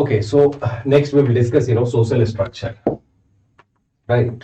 Okay, so next we will discuss, social structure, right?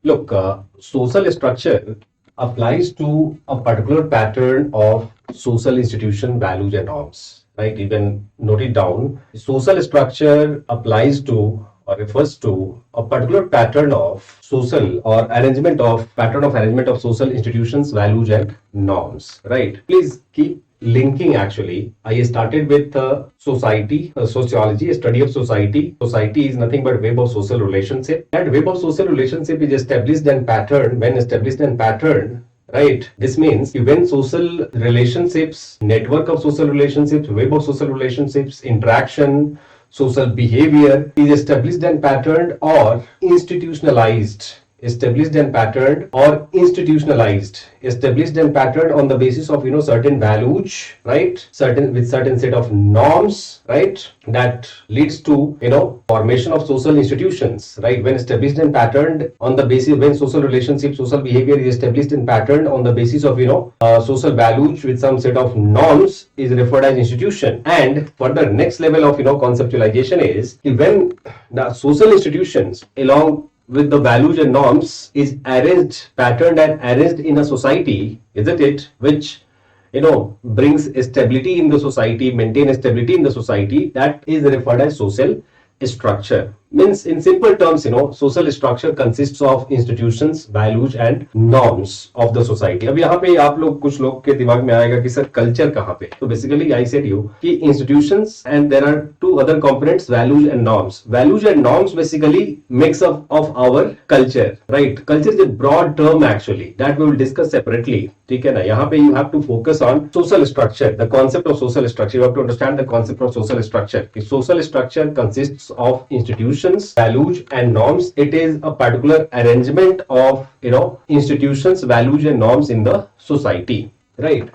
Look, social structure applies to a particular pattern of social institution values and norms, right? You can note it down. Social structure applies to or refers to a particular pattern of social or arrangement of social institutions, values and norms, right? Please keep linking. Actually, I started with society, sociology, a study of society. Society is nothing but web of social relationship. That web of social relationship is established and patterned. When established and patterned, right, this means when social relationships, network of social relationships, web of social relationships, interaction, social behavior is established and patterned or institutionalized. Established and patterned or institutionalized, established and patterned on the basis of certain values, right, certain set of norms, right, that leads to formation of social institutions, right. When established and patterned on the basis, when social relationship, social behavior is established and patterned on the basis of social values with some set of norms, is referred as institution. And further, next level of conceptualization is when the social institutions along with the values and norms is arranged, patterned and arranged in a society, isn't it, which brings stability in the society, maintain stability in the society, that is referred as social structure. Means in simple terms, social structure consists of institutions, values and norms of the society. अब यहाँ पे आप लोग कुछ लोग के दिमाग में आएगा कि सर कल्चर कहाँ पे? तो basically I said you कि institutions and there are two other components, values and norms. Values and norms basically makes up of our culture, right? Culture is a broad term actually that we will discuss separately. ठीक है ना? यहाँ पे you have to focus on social structure, the concept of social structure. You have to understand the concept of social structure. Social structure consists of institutions, values and norms. It is a particular arrangement of institutions, values and norms in the society, right?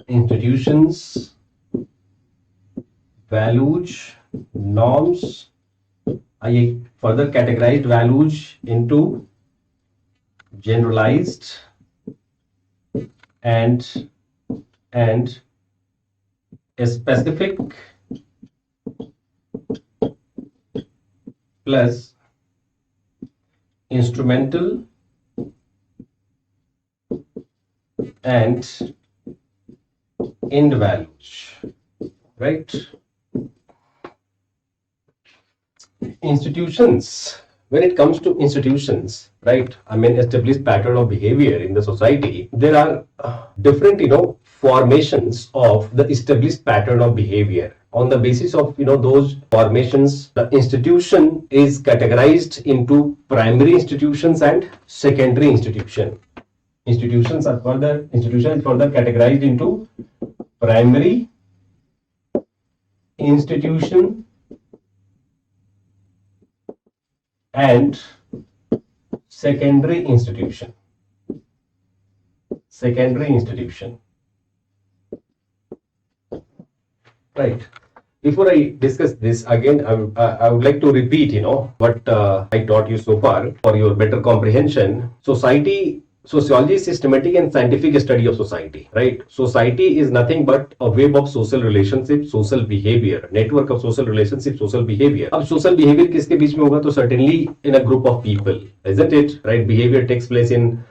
Institutions, values, norms. I further categorized values into generalized and specific plus instrumental and end values, right? Institutions, when it comes to institutions, right, I mean established pattern of behavior in the society, there are different formations of the established pattern of behavior. On the basis of those formations, the institution is categorized into primary institutions and secondary institution. Institution is further categorized into primary institution and secondary institution. Right. Before I discuss this again, I would like to repeat what I taught you so far for your better comprehension. Sociology is systematic and scientific study of society, right? Society is nothing but a web of social relationships, social behavior, network of social relationships, social behavior. अब social behavior किसके बीच में होगा? तो certainly in a group of people, isn't it? Right? Behavior takes place in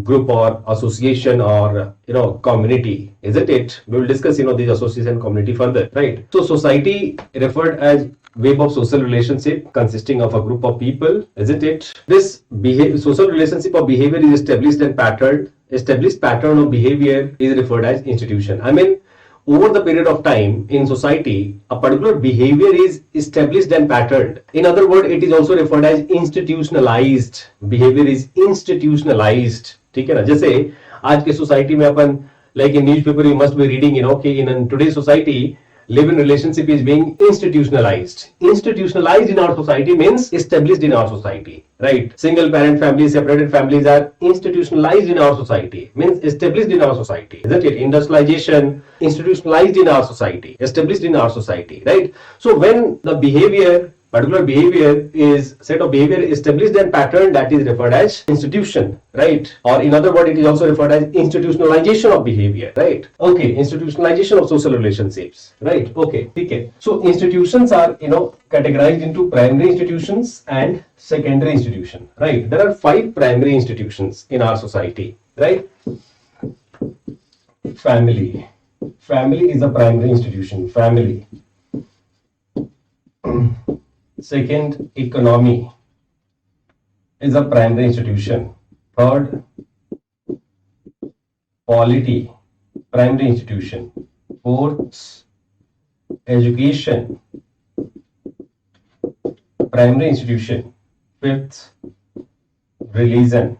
group or association or community, isn't it? We will discuss these association community further, right? So society referred as web of social relationship consisting of a group of people, isn't it? This social relationship of behavior is established and patterned. Established pattern of behavior is referred as institution. I mean, over the period of time in society, a particular behavior is established and patterned. In other words, it is also referred as institutionalized. Behavior is institutionalized. ठीक है ना? जैसे आज के society में अपन like in newspaper you must be reading कि in today's society live-in relationship is being institutionalized. Institutionalized in our society means established in our society, right? Single parent families, separated families are institutionalized in our society, means established in our society, isn't it? Industrialization, institutionalized in our society, established in our society, right? So when the behavior particular behavior is set of behavior established and pattern that is referred as institution, right? Or in other words, it is also referred as institutionalization of behavior, right? Okay, institutionalization of social relationships, right? Okay, okay. So institutions are, categorized into primary institutions and secondary institution, right? There are 5 primary institutions in our society, right? Family is a primary institution. Family. Second, economy is a primary institution. Third, polity, primary institution. Fourth, education, primary institution. Fifth, religion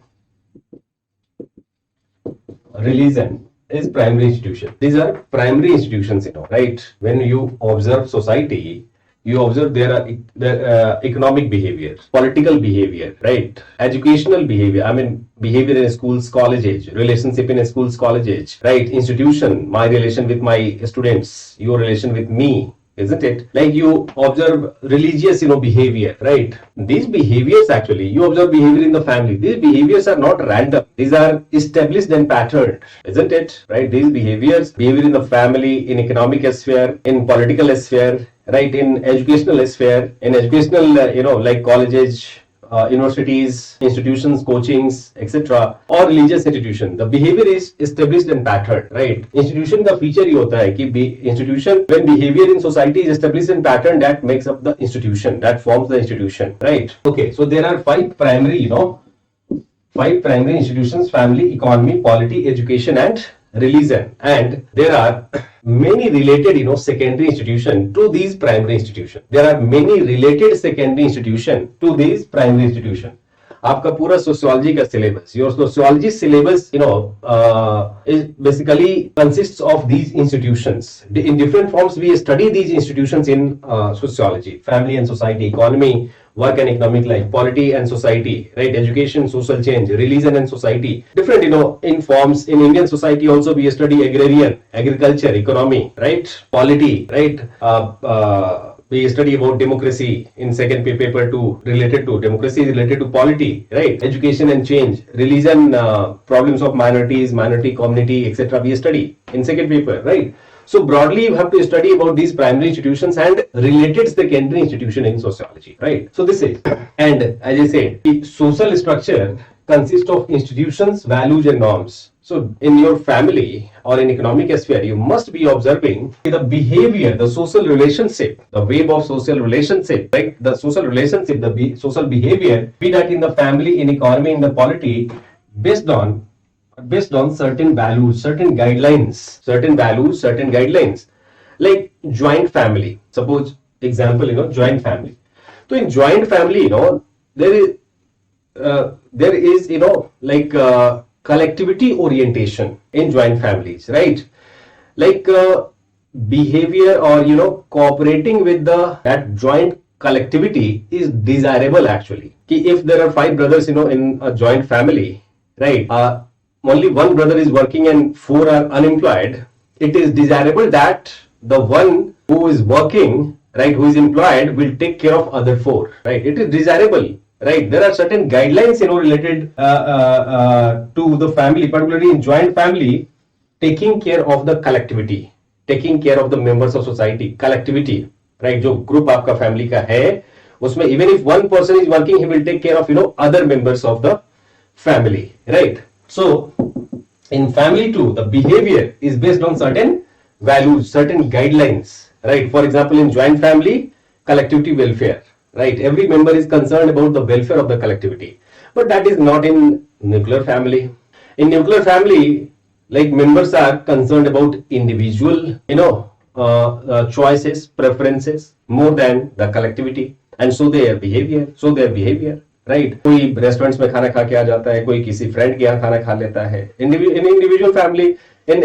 is primary institution. These are primary institutions, right? When you observe society, you observe their economic behavior, political behavior, right? Educational behavior, I mean behavior in schools, college age, relationship in schools, college age, right? Institution, my relation with my students, your relation with me, isn't it? Like you observe religious, behavior, right? These behaviors actually, you observe behavior in the family. These behaviors are not random. These are established and patterned, isn't it? Right? These behavior in the family, in economic sphere, in political sphere, right? In educational sphere, in educational, like colleges, universities, institutions, coachings, etc. or religious institution, the behavior is established and patterned, right? Institution का feature ये होता है कि institution, when behavior in society is established and patterned, that makes up the institution, that forms the institution, right? Okay, so there are 5 primary, 5 primary institutions: family, economy, polity, education, and religion. And there are many related, secondary institution to these primary institution. There are many related secondary institution to these primary institution. आपका पूरा sociology का syllabus, your sociology syllabus, is basically consists of these institutions. In different forms, we study these institutions in sociology: family and society, economy, work and economic life, polity and society, right? Education, social change, religion and society. Different, in forms. In Indian society also we study agrarian, agriculture, economy, right? Polity, right? We study about democracy in second paper 2, related to democracy, related to polity, right? Education and change, religion, problems of minorities, minority community, etc. we study in second paper, right? So broadly, you have to study about these primary institutions and related secondary institution in sociology, right? So this is, and as I said, the social structure consists of institutions, values, and norms. So in your family or in economic sphere, you must be observing the behavior, the social relationship, the web of social relationship, right? The social relationship, the social behavior, be that in the family, in economy, in the polity, based on certain values, certain guidelines, like joint family. Suppose example, joint family. So in joint family, there is like collectivity orientation in joint families, right? Like behavior or cooperating with that joint collectivity is desirable actually. If there are 5 brothers, in a joint family, right? Only one brother is working and 4 are unemployed. It is desirable that the one who is working, right, who is employed, will take care of other 4, right? It is desirable, right? There are certain guidelines, related to the family, particularly in joint family, taking care of the collectivity, taking care of the members of society, collectivity, right? जो group आपका family का है, उसमें even if one person is working, he will take care of other members of the family, right? So in family too, the behavior is based on certain values, certain guidelines, right? For example, in joint family, collectivity welfare, right? Every member is concerned about the welfare of the collectivity, but that is not in nuclear family. In nuclear family, like members are concerned about individual, choices, preferences more than the collectivity, and so their behavior, right? कोई restaurants में खाना खा के आ जाता है, कोई किसी friend के यहाँ खाना खा लेता है. In individual family, in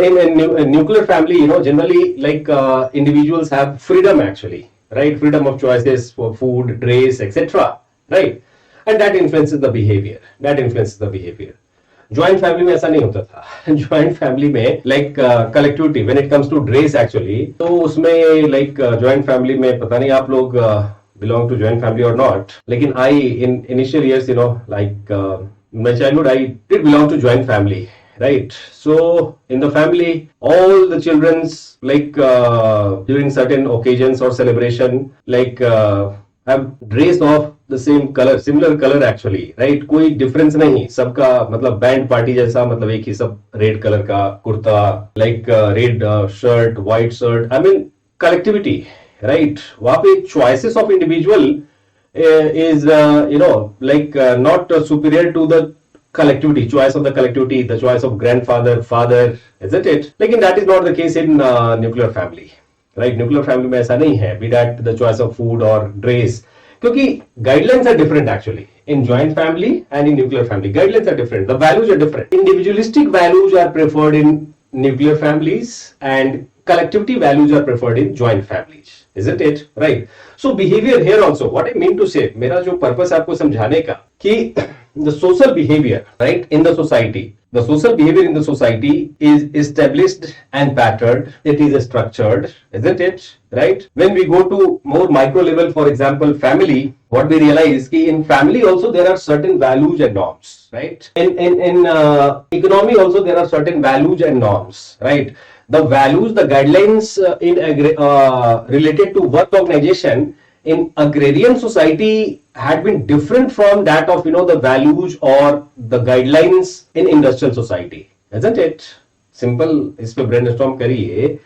nuclear family, generally like individuals have freedom actually, right? Freedom of choices for food, dress, etc. Right? And that influences the behavior. Joint family में ऐसा नहीं होता था. Joint family में like collectivity when it comes to dress actually, तो उसमें like joint family में पता नहीं आप लोग belong to joint family or not. Lekin I, in initial years, like my childhood, I did belong to joint family. Right. So in the family, all the children's like during certain occasions or celebration, like have dressed of the same color, similar color actually, right? कोई difference नहीं, सबका मतलब band party जैसा, मतलब एक ही सब red colour का kurta, like red shirt, white shirt. I mean collectivity, right? वहाँ पे choices of individual is like not superior to the collectivity, choice of the collectivity, the choice of grandfather, father, isn't it? Like that is not the case in nuclear family, right? Nuclear family में ऐसा नहीं है, be that the choice of food or dress, क्योंकि guidelines are different actually in joint family and in nuclear family. Guidelines are different, the values are different. Individualistic values are preferred in nuclear families and collectivity values are preferred in joint families, isn't it? Right? So behavior here also, what I mean to say, मेरा जो purpose आपको समझाने का कि the social behavior, right, in the society, the social behavior in the society is established and patterned, it is structured, isn't it? Right? When we go to more micro level, for example, family, what we realize is in family also there are certain values and norms, right? In economy also there are certain values and norms, right? The values, the guidelines related to work organization in agrarian society had been different from that of the values or the guidelines in industrial society, isn't it? Simple इस पे brainstorm करिए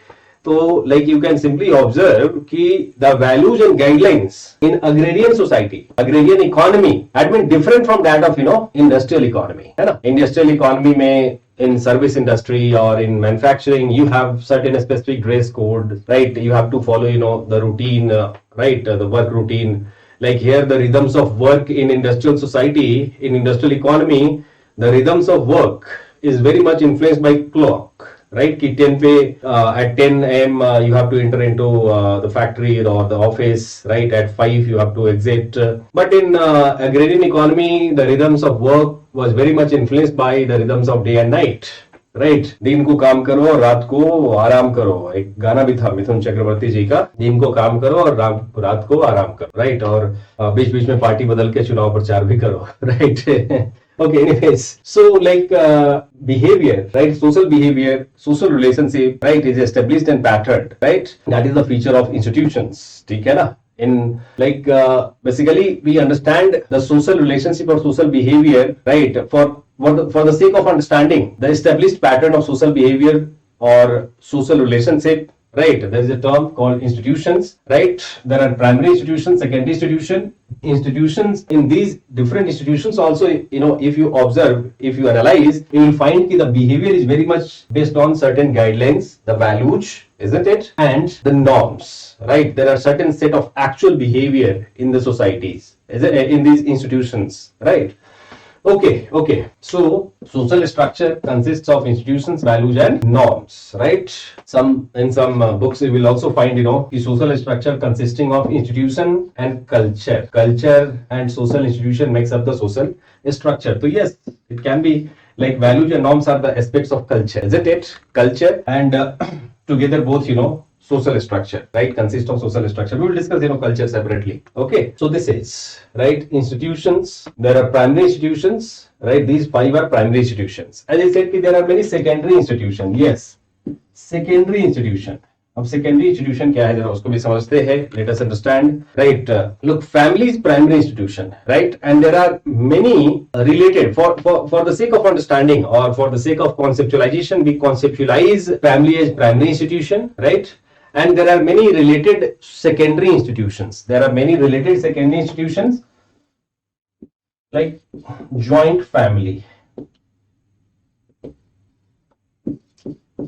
तो like you can simply observe कि the values and guidelines in agrarian society, agrarian economy had been different from that of industrial economy, है ना? Industrial economy में in service industry or in manufacturing, you have certain specific dress code, right? You have to follow, the routine, right? The work routine. Like here, the rhythms of work in industrial society, in industrial economy, the rhythms of work is very much influenced by clock, right? Ki 10 pe, at 10 a.m. You have to enter into the factory or the office, right? At 5 you have to exit. But in agrarian economy, the rhythms of work was very much influenced by the rhythms of day and night, right? दिन को काम करो और रात को आराम करो, एक गाना भी था मिथुन चक्रवर्ती जी का, दिन को काम करो और रात को आराम करो, right? और बीच बीच में पार्टी बदल के चुनाव प्रचार भी करो, right? Okay, anyways, so like behavior, right? Social behavior, social relationship, right, is established and patterned, right? That is the feature of institutions, ठीक है ना? In like basically we understand the social relationship or social behavior, right? For the sake of understanding the established pattern of social behavior or social relationship, right? There is a term called institutions, right? There are primary institutions, secondary institutions. In these different institutions also, if you observe, if you analyze, you will find that the behavior is very much based on certain guidelines, the values, isn't it? And the norms, right? There are certain set of actual behavior in the societies, in these institutions, right? Okay. So social structure consists of institutions, values, and norms, right? In some books you will also find, the social structure consisting of institution and culture. Culture and social institution makes up the social structure. So yes, it can be like values and norms are the aspects of culture, isn't it? Culture and together both, social structure, right? Consist of social structure. We will discuss, culture separately. Okay. So this is, right? Institutions. There are primary institutions, right? These 5 are primary institutions. As I said, there are many secondary institutions. Yes. Secondary institution. अब secondary institution क्या है जरा उसको भी समझते हैं. Let us understand. Right. Look, family is primary institution, right? And there are many related. For the sake of understanding or for the sake of conceptualization, we conceptualize family as primary institution, right? And there are many related secondary institutions. There are many related secondary institutions like joint family,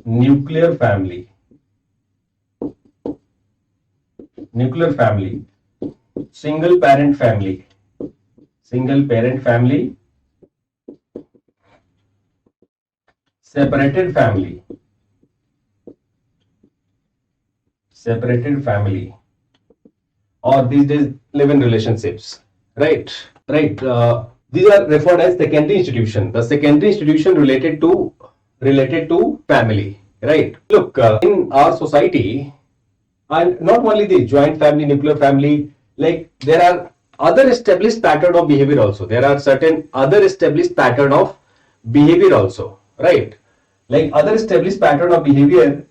nuclear family, single parent family, separated family, or these days live-in relationships, right? These are referred as secondary institution. The secondary institution related to family, right? Look, in our society, and not only the joint family, nuclear family, like there are other established pattern of behavior also. There are certain other established pattern of behavior also, right? Like other established pattern of behavior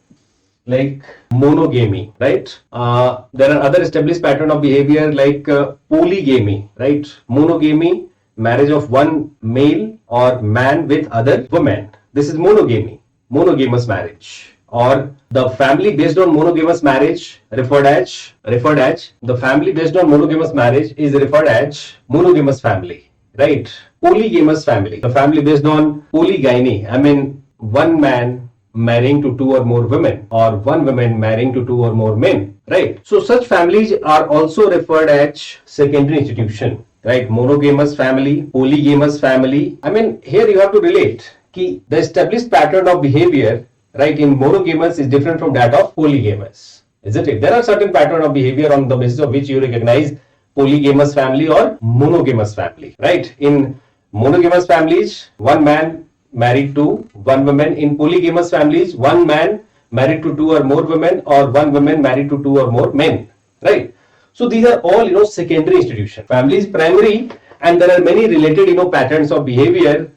like monogamy, right? There are other established pattern of behavior like polygamy, right? Monogamy, marriage of one male or man with other women. This is monogamy, monogamous marriage. Or the family based on monogamous marriage the family based on monogamous marriage is referred as monogamous family, right? Polygamous family, the family based on polygyny, I mean one man marrying to two or more women or one woman marrying to two or more men, right? So such families are also referred as secondary institution, right? Monogamous family, polygamous family. I mean here you have to relate ki the established pattern of behavior, right, in monogamous is different from that of polygamous, isn't it? There are certain pattern of behavior on the basis of which you recognize polygamous family or monogamous family, right? In monogamous families, one man married to one woman. In polygamous families, one man married to two or more women or one woman married to two or more men, right? So these are all, secondary institution. Family is primary, and there are many related, patterns of behavior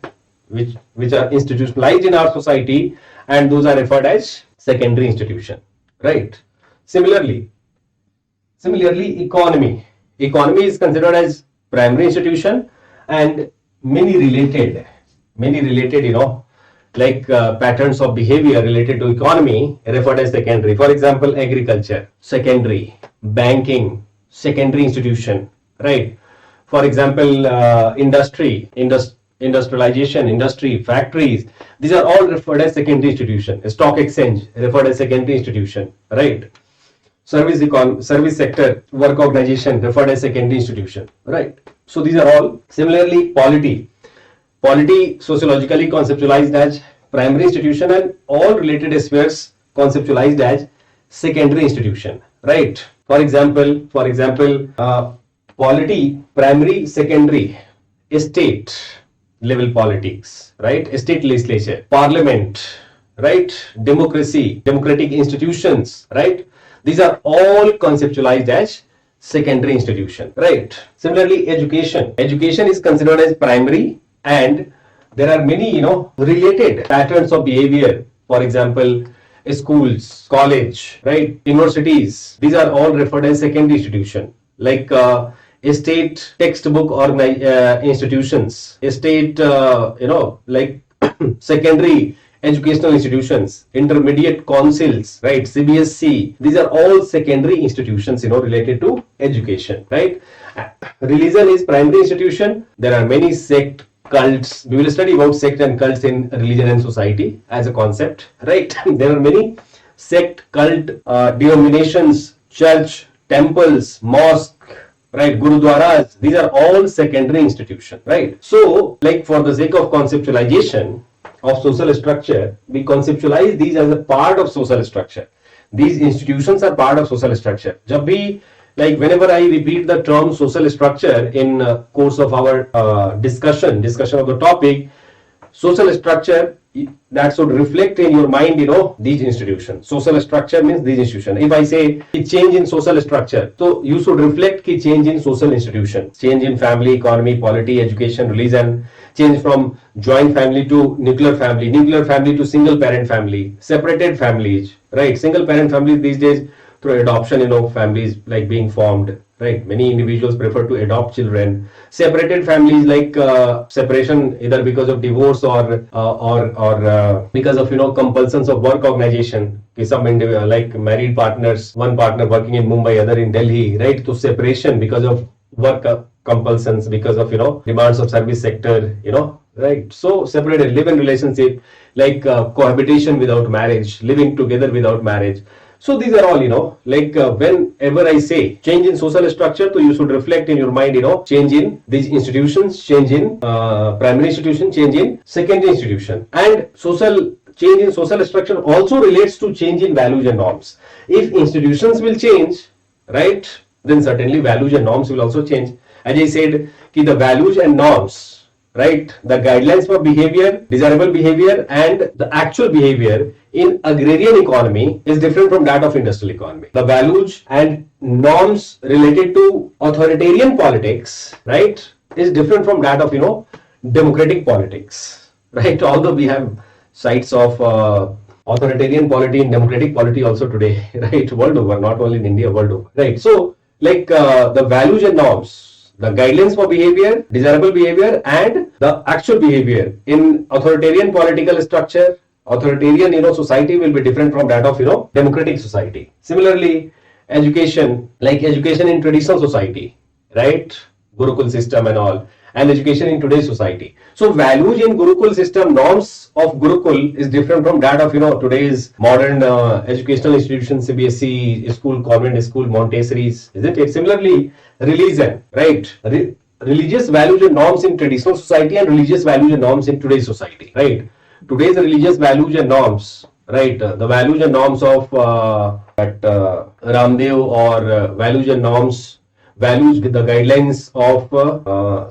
which are institutionalized in our society, and those are referred as secondary institution, right? Similarly, economy is considered as primary institution, and many related, patterns of behavior related to economy referred as secondary. For example, agriculture, secondary; banking, secondary institution, right? For example, industrialization, industry, factories, these are all referred as secondary institution. Stock exchange referred as secondary institution, right? Service sector, work organization referred as secondary institution, right? So these are all. Similarly, polity sociologically conceptualized as primary institution, and all related spheres conceptualized as secondary institution, right? For example, polity, primary, secondary, state level politics, right? State legislature, parliament, right? Democracy, democratic institutions, right? These are all conceptualized as secondary institution, right? Similarly, education is considered as primary, and there are many, related patterns of behavior. For example, schools, college, right? Universities, these are all referred as secondary institution, like state textbook institutions, state, secondary educational institutions, intermediate councils, right? CBSC, these are all secondary institutions, related to education, right? Religion is primary institution. There are many sect, cults. We will study about sect and cults in religion and society as a concept, right? There are many sect, cult, denominations, church, temples, mosque, right? Gurudwaras, these are all secondary institutions, right? So, like for the sake of conceptualization of social structure, we conceptualize these as a part of social structure. These institutions are part of social structure. Jab bhi, like whenever I repeat the term social structure in course of our discussion of the topic, social structure, that should reflect in your mind, these institutions. Social structure means these institutions. If I say change in social structure, so you should reflect ki change in social institutions, change in family, economy, polity, education, religion, change from joint family to nuclear family to single parent family, separated families, right? Single parent families these days, through adoption, families like being formed, right? Many individuals prefer to adopt children. Separated families, like separation either because of divorce or because of compulsions of work organization. Some individual, like married partners, one partner working in Mumbai, other in Delhi, right? To separation because of work compulsions, because of demands of service sector, right? So separated, live in relationship, like cohabitation without marriage, living together without marriage. So these are all, whenever I say change in social structure, so you should reflect in your mind, change in these institutions, change in primary institution, change in secondary institution. And change in social structure also relates to change in values and norms. If institutions will change, right, then certainly values and norms will also change. As I said, the values and norms right? The guidelines for behavior, desirable behavior, and the actual behavior in agrarian economy is different from that of industrial economy. The values and norms related to authoritarian politics, right, is different from that of, democratic politics, right? Although we have sites of authoritarian polity and democratic polity also today, right? World over, not only in India, world over, right? So, like the values and norms, the guidelines for behavior, desirable behavior, and the actual behavior in authoritarian political structure, authoritarian, society will be different from that of, democratic society. Similarly, education, like education in traditional society, right? Gurukul system and all, and education in today's society. So values in Gurukul system, norms of Gurukul is different from that of, today's modern educational institutions, CBSE school, convent school, Montessori's, isn't it? Similarly, religion, right? Religious values and norms in traditional society and religious values and norms in today's society, right? Today's religious values and norms, right? The values and norms of Ramdev, or values and norms, values with the guidelines of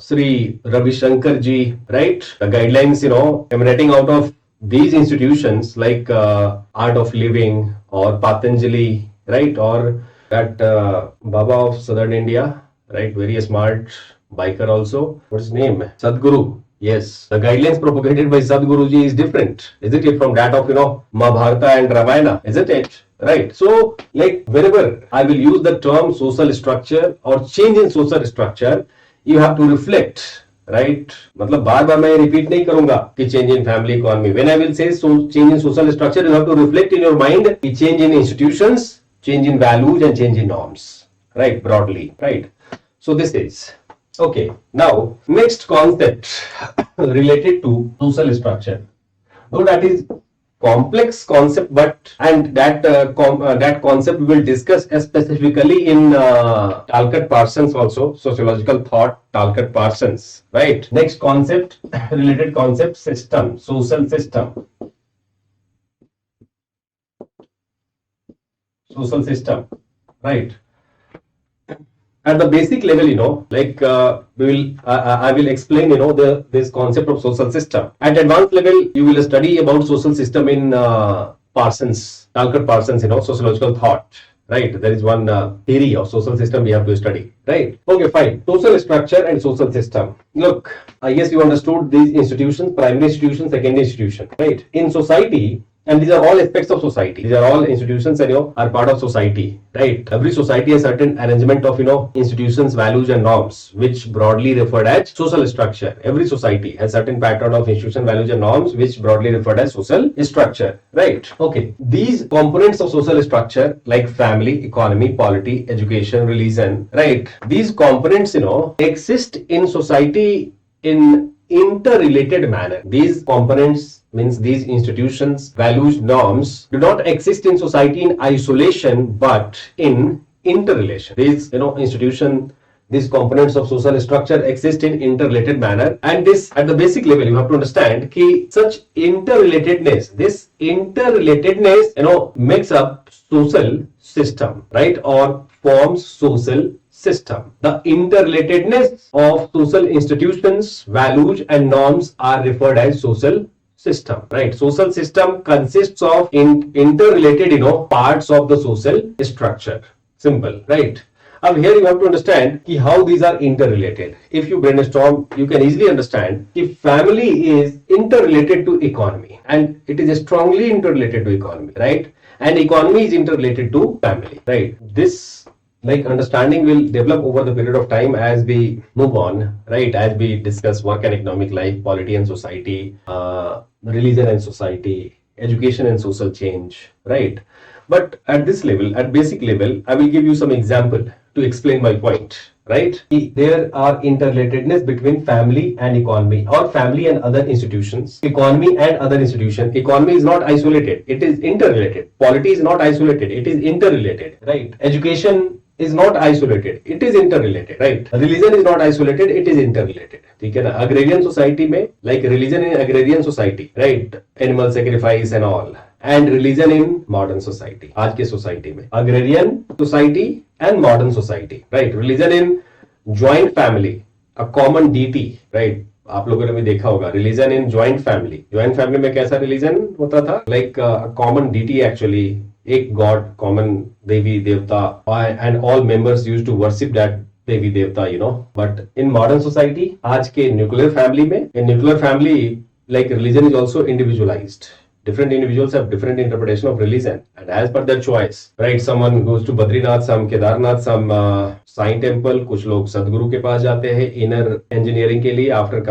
Sri Ravi Shankar ji, right? The guidelines, emanating out of these institutions like Art of Living or Patanjali, right? Or that Baba of Southern India, right? Very smart biker also. What's his name? Sadhguru. Yes, the guidelines propagated by Sadhguruji is different, isn't it, from that of, Mahabharata and Ramayana, isn't it? Right. So, like wherever I will use the term social structure or change in social structure, you have to reflect, right? मतलब बार बार मैं repeat नहीं करूंगा कि change in family economy. When I will say change in social structure, you have to reflect in your mind कि change in institutions, change in values, and change in norms, right? Broadly, right? So this is okay. Now, next concept related to social structure. Though that is complex concept, but and that that concept we will discuss specifically in Talcott Parsons also, sociological thought, Talcott Parsons, right? Next concept, related concept, system, social system, right? At the basic level, like I will explain, this concept of social system. At advanced level, you will study about social system in Parsons, Talcott Parsons, sociological thought. Right, there is one theory of social system we have to study. Right. Okay, fine. Social structure and social system. Look, I guess you understood these institutions: primary institution, secondary institution. Right. In society. And these are all aspects of society. These are all institutions that, are part of society, right? Every society has certain arrangement of, institutions, values, and norms, which broadly referred as social structure. Every society has certain pattern of institution, values, and norms, which broadly referred as social structure, right? Okay. These components of social structure, like family, economy, polity, education, religion, right? These components, exist in society in interrelated manner. These components means these institutions, values, norms do not exist in society in isolation but in interrelation. These institution, these components of social structure exist in interrelated manner, and this at the basic level you have to understand कि such interrelatedness, this interrelatedness makes up social system, right, or forms social system. The interrelatedness of social institutions, values, and norms are referred as social system, right? Social system consists of interrelated, parts of the social structure. Simple, right? Now here you have to understand how these are interrelated. If you brainstorm, you can easily understand if family is interrelated to economy, and it is strongly interrelated to economy, right? And economy is interrelated to family, right? This understanding will develop over the period of time as we move on, right? As we discuss work and economic life, polity and society, religion and society, education and social change, right? But at this level, at basic level, I will give you some example to explain my point, right? There are interrelatedness between family and economy, or family and other institutions, economy and other institutions. Economy is not isolated, it is interrelated. Polity is not isolated, it is interrelated, right? Education is not isolated, it is interrelated, right? Religion is not isolated, it is interrelated. ठीक है ना? Agrarian society में, like religion in agrarian society, right? Animal sacrifice and all. And religion in modern society, आज के society में, agrarian society and modern society, right? Religion in joint family, a common deity, right? आप लोगों ने भी देखा होगा रिलीजन इन ज्वाइंट फैमिली में कैसा रिलीजन होता था, लाइक कॉमन डीटी एक्चुअली, एक गॉड, कॉमन देवी देवता, and all members used to worship that देवी देवता, बट इन मॉडर्न सोसाइटी, आज के न्यूक्लियर फैमिली में, in nuclear family, like religion is also individualized. Different individuals have different interpretation of religion, and as per their choice, right? Someone goes to Badrinath, some Kedarnath, some Sai temple. कुछ लोग सदगुरु के पास जाते हैं inner engineering के लिए after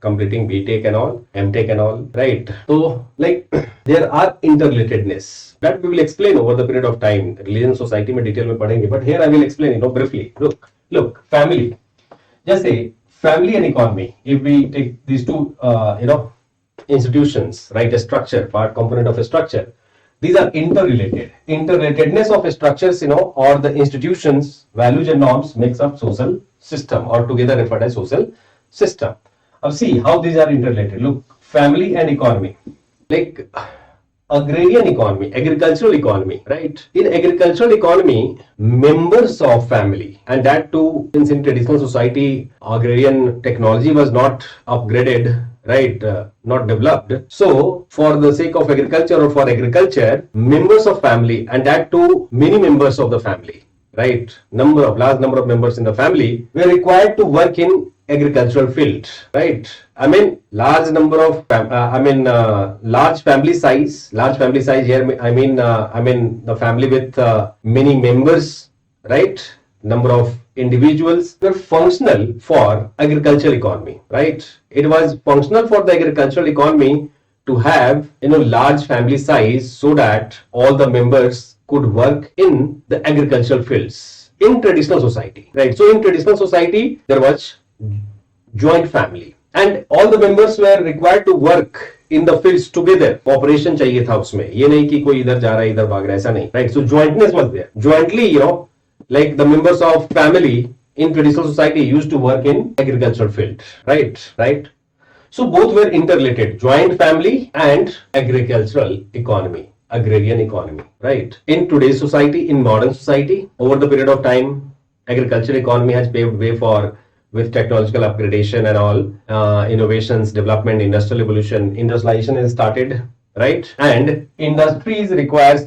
completing BTech and all, MTech and all, right? So like there are interrelatedness that we will explain over the period of time. Religion society में detail में पढ़ेंगे, but here I will explain briefly. Look, family. जैसे family and economy, if we take these two institutions, right, a structure, part component of a structure, these are interrelatedness of structures, or the institutions, values and norms makes up social system, or together referred as social system. Now see how these are interrelated. Look, family and economy, like agrarian economy, agricultural economy, right? In agricultural economy, members of family, and that too, since in traditional society, agrarian technology was not upgraded, right? Not developed. So, for the sake of agriculture or for agriculture, members of family, and that too, many members of the family, right? Large number of members in the family were required to work in agricultural field, right? I mean, large number of, large family size here. I mean, the family with many members, right? Number of individuals were functional for agricultural economy, right? It was functional for the agricultural economy to have, large family size so that all the members could work in the agricultural fields in traditional society, right? So in traditional society, there was joint family and all the members were required to work in the fields together. Cooperation चाहिए था उसमें, ये नहीं कि कोई इधर जा रहा है इधर भाग रहा है, ऐसा नहीं, right? So jointness was there. Jointly, like the members of family in traditional society used to work in agricultural field, right? So both were interrelated, joint family and agricultural economy, agrarian economy, right? In today's society, in modern society, over the period of time, agricultural economy has paved way for, with technological upgradation and all, innovations, development, industrial evolution, industrialization has started, right? And industries requires,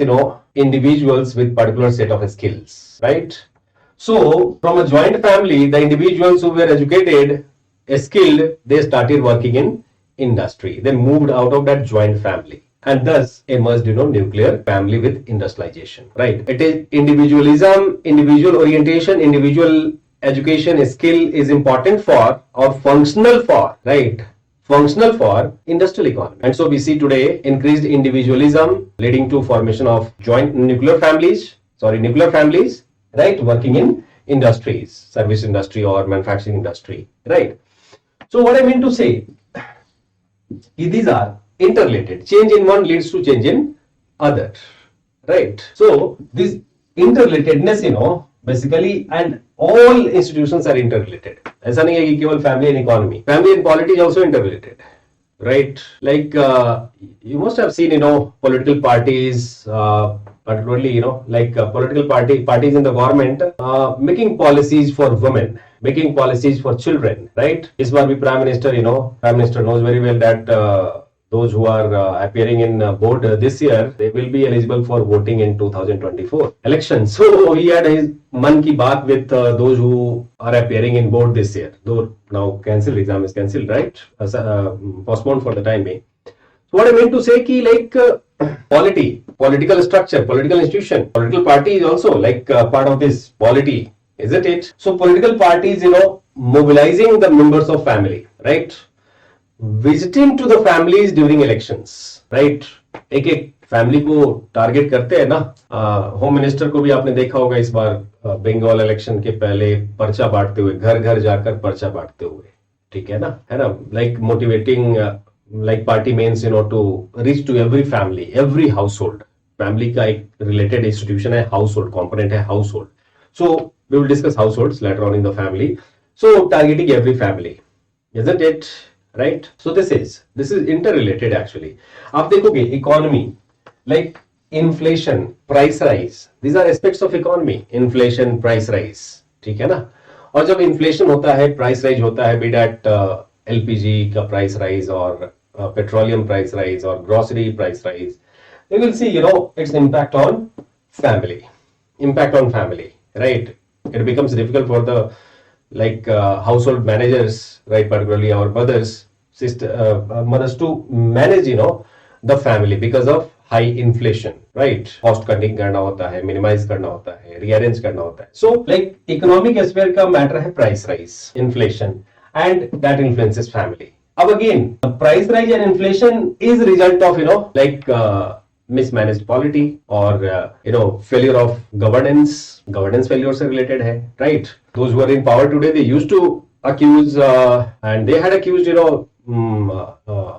individuals with particular set of skills, right? So from a joint family, the individuals who were educated, skilled, they started working in industry. They moved out of that joint family. And thus emerged, nuclear family with industrialization, right? It is individualism, individual orientation, individual education skill is important for or functional for, right? Functional for industrial economy. And so we see today increased individualism leading to formation of joint nuclear families, right? Working in industries, service industry or manufacturing industry, right? So what I mean to say, these are interrelated. Change in one leads to change in other, right? So this interrelatedness, basically, and all institutions are interrelated. ऐसा नहीं है कि केवल family and economy. Family and polity is also interrelated, right? Like you must have seen, political parties, particularly, political parties in the government, making policies for women, making policies for children, right? This will be Prime Minister, Prime Minister knows very well that those who are appearing in board this year, they will be eligible for voting in 2024 elections. So he had his man ki baat with those who are appearing in board this year. Though now exam is cancelled, right? Postponed for the time being. So what I meant to say ki polity, political structure, political institution, political party is also part of this polity, isn't it? So political parties, mobilizing the members of family, right? Visiting to the families during elections, right? एक family को target करते हैं ना. Home minister को भी आपने देखा होगा इस बार बंगाल इलेक्शन के पहले पर्चा बांटते हुए, घर घर जाकर पर्चा बांटते हुए, ठीक है ना, like motivating, like party mens, to reach to every family, every household. Family का एक रिलेटेड इंस्टीट्यूशन है हाउस होल्ड, कॉम्पोनेंट है household. So we will discuss households later on in the family. So targeting every family, isn't it? Right? So this is interrelated actually. आप देखोगे economy, like inflation, price rise, these are aspects of economy. Inflation, price rise, ठीक है ना. और जब inflation होता है, price rise होता है, be that LPG ka price rise or petroleum price rise or grocery price rise, we will see, its impact on family. Impact on family, right? It becomes difficult for the household managers, right? Particularly our mothers, mothers to manage, the family because of high inflation, right? Cost cutting करना होता है, minimize करना होता है, rearrange करना होता है. So like economic aspect का matter है price rise, inflation, and that influences family. अब again, the price rise and inflation is a result of mismanaged polity or failure of governance failure से related है, right? Those who are in power today, they used to accuse and they had accused the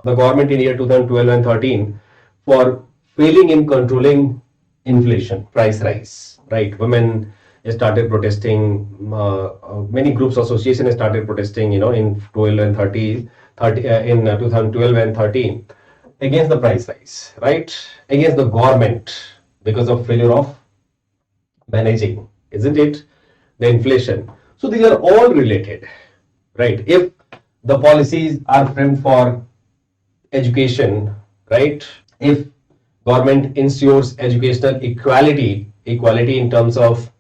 government in year 2012 and 13 for failing in controlling inflation, price rise, right? Women started protesting, many groups, associations started protesting, in 12 and 2012 and 13 against the price rise, right? Against the government because of failure of managing, isn't it? The inflation. So these are all related, right? If the policies are framed for education, right? If government ensures educational equality in terms of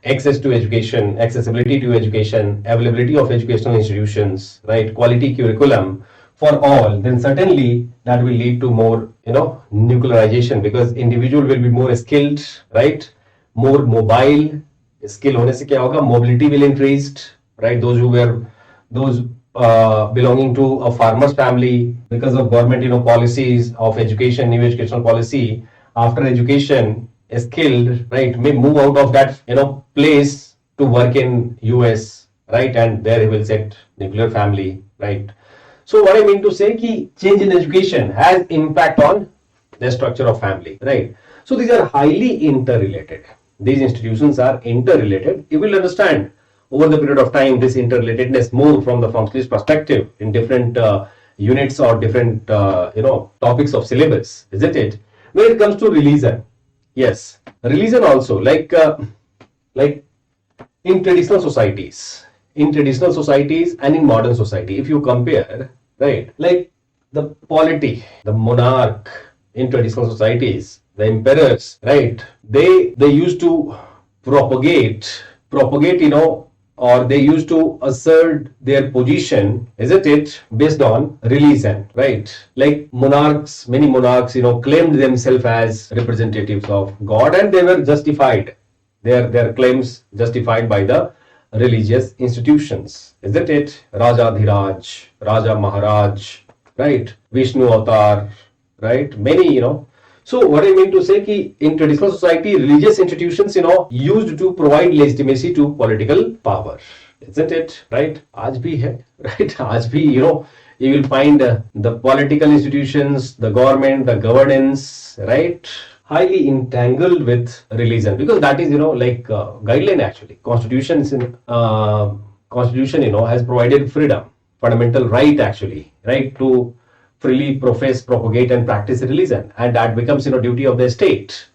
access to education, accessibility to education, availability of educational institutions, right? Quality curriculum for all, then certainly that will lead to more, nuclearization, because individual will be more skilled, right? More mobile. Skill होने से क्या होगा? Mobility will increased, right? Those belonging to a farmer's family, because of government, policies of education, new educational policy, after education, skilled, right, may move out of that, place to work in US, right? And there he will set nuclear family, right? So what I mean to say ki change in education has impact on the structure of family, right? So these are highly interrelated. These institutions are interrelated. You will understand over the period of time this interrelatedness more from the functionalist perspective in different units or different topics of syllabus, isn't it? When it comes to religion, yes, religion also, like in traditional societies and in modern society, if you compare, right, like the polity, the monarch in traditional societies, the emperors, right, they used to propagate, or they used to assert their position, isn't it, based on religion, right? Like many monarchs, claimed themselves as representatives of God, and they were justified, their claims justified by the religious institutions, isn't it? Raja Dhiraj, Raja Maharaj, right? Vishnu Avatar, right? Many, So what I mean to say ki in traditional society, religious institutions, used to provide legitimacy to political power, isn't it? Right? Aaj bhi hai, right? Aaj bhi, you will find the political institutions, the government, the governance, right? Highly entangled with religion, because that is, guideline actually. Constitution, has provided freedom, fundamental right actually, right, to freely profess, propagate, and practice religion, and that becomes, duty of the state.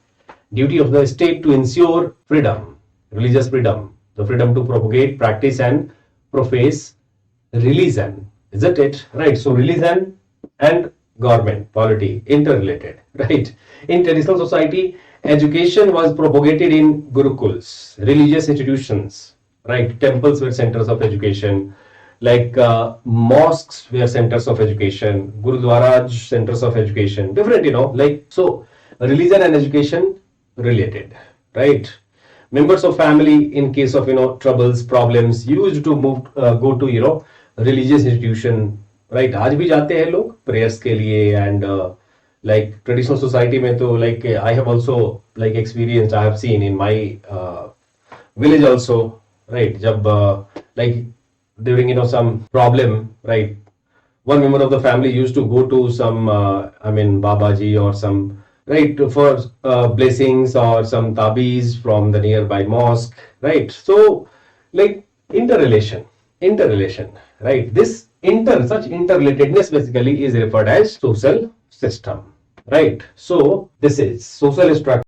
Duty of the state to ensure freedom, religious freedom, the freedom to propagate, practice, and profess religion, isn't it? Right. So religion and government, polity, interrelated, right? In traditional society, education was propagated in gurukuls, religious institutions, right? Temples were centers of education, like mosques were centers of education, gurudwaras centers of education, different, so religion and education related, right? Members of family, in case of troubles, problems, used to go to religious institution, right? आज भी जाते हैं लोग prayers के लिए, and like traditional society में तो like I have also experienced, I have seen in my village also, right? जब like during some problem, right, one member of the family used to go to some Babaji or some, right, for blessings or some tabis from the nearby mosque, right? So like interrelation, right? This such interrelatedness basically is referred as social system, right? So this is social structure.